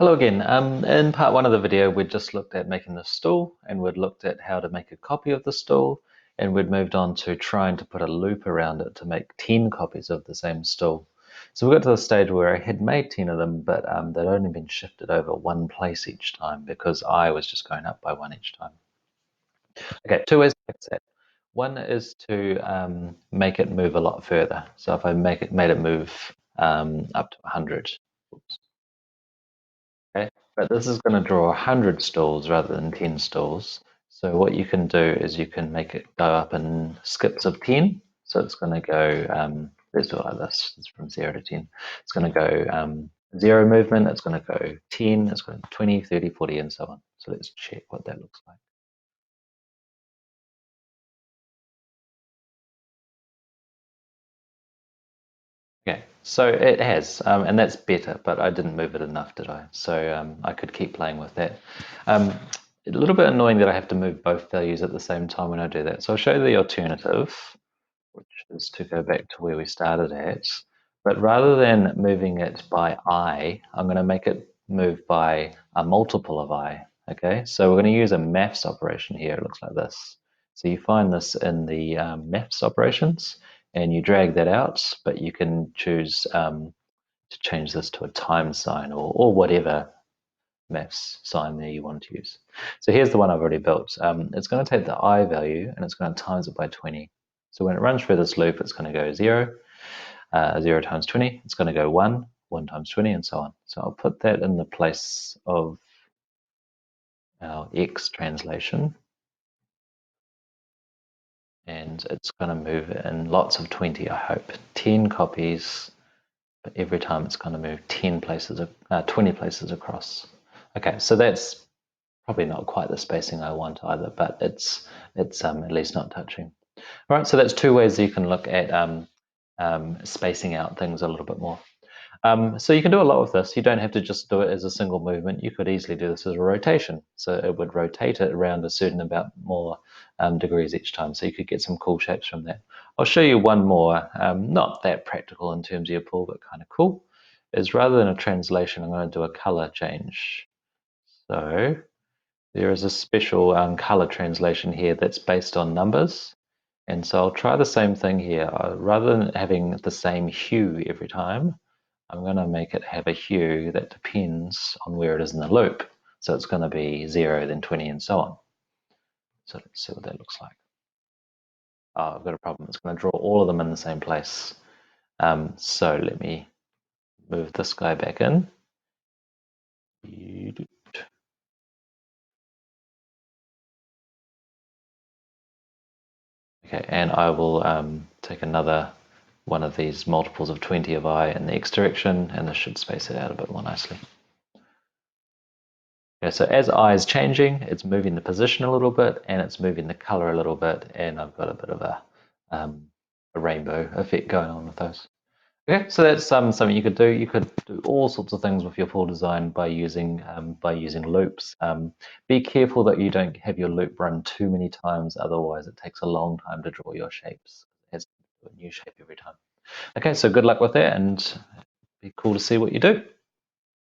Hello again. In part one of the video, we'd just looked at making the stool, and we'd looked at how to make a copy of the stool, and we'd moved on to trying to put a loop around it to make 10 copies of the same stool. So we got to the stage where I had made 10 of them, but they'd only been shifted over one place each time because I was just going up by one each time. Okay, two ways to fix that. One is to make it move a lot further. So if I made it move up to 100. Oops. Okay, but this is going to draw 100 stalls rather than 10 stalls. So what you can do is you can make it go up in skips of 10. So it's going to go, let's do it like this. It's from 0 to 10. It's going to go 0 movement, it's going to go 10, it's going to 20, 30, 40, and so on. So let's check what that looks like. Okay, so it has, and that's better, but I didn't move it enough, did I? So I could keep playing with that. A little bit annoying that I have to move both values at the same time when I do that. So I'll show you the alternative, which is to go back to where we started at. But rather than moving it by I, I'm going to make it move by a multiple of I. Okay, so we're going to use a maths operation here. It looks like this. So you find this in the maths operations, and you drag that out, but you can choose to change this to a times sign or whatever maths sign there you want to use. So here's the one I've already built. It's going to take the I value and it's going to times it by 20. So when it runs through this loop, it's going to go 0, 0 times 20. It's going to go 1, 1 times 20, and so on. So I'll put that in the place of our X translation. And it's going to move in lots of 20, I hope. 10 copies, but every time it's going to move 20 places across. Okay, so that's probably not quite the spacing I want either, but it's at least not touching. All right, so that's two ways that you can look at spacing out things a little bit more. So you can do a lot with this. You don't have to just do it as a single movement. You could easily do this as a rotation. So it would rotate it around a certain amount more degrees each time. So you could get some cool shapes from that. I'll show you one more, not that practical in terms of your pool, but kind of cool. Is rather than a translation, I'm going to do a color change. So there is a special color translation here that's based on numbers. And so I'll try the same thing here. Rather than having the same hue every time, I'm going to make it have a hue that depends on where it is in the loop. So it's going to be 0, then 20, and so on. So let's see what that looks like. Oh, I've got a problem. It's going to draw all of them in the same place. So let me move this guy back in. Okay, and I will take another one of these multiples of 20 of I in the X direction, and this should space it out a bit more nicely. Okay, so as I is changing, it's moving the position a little bit, and it's moving the color a little bit, and I've got a bit of a rainbow effect going on with those. Okay, so that's something you could do. You could do all sorts of things with your pool design by using loops. Be careful that you don't have your loop run too many times, otherwise it takes a long time to draw your shapes. It has to do a new shape every time. Okay, so good luck with that, and it'd be cool to see what you do.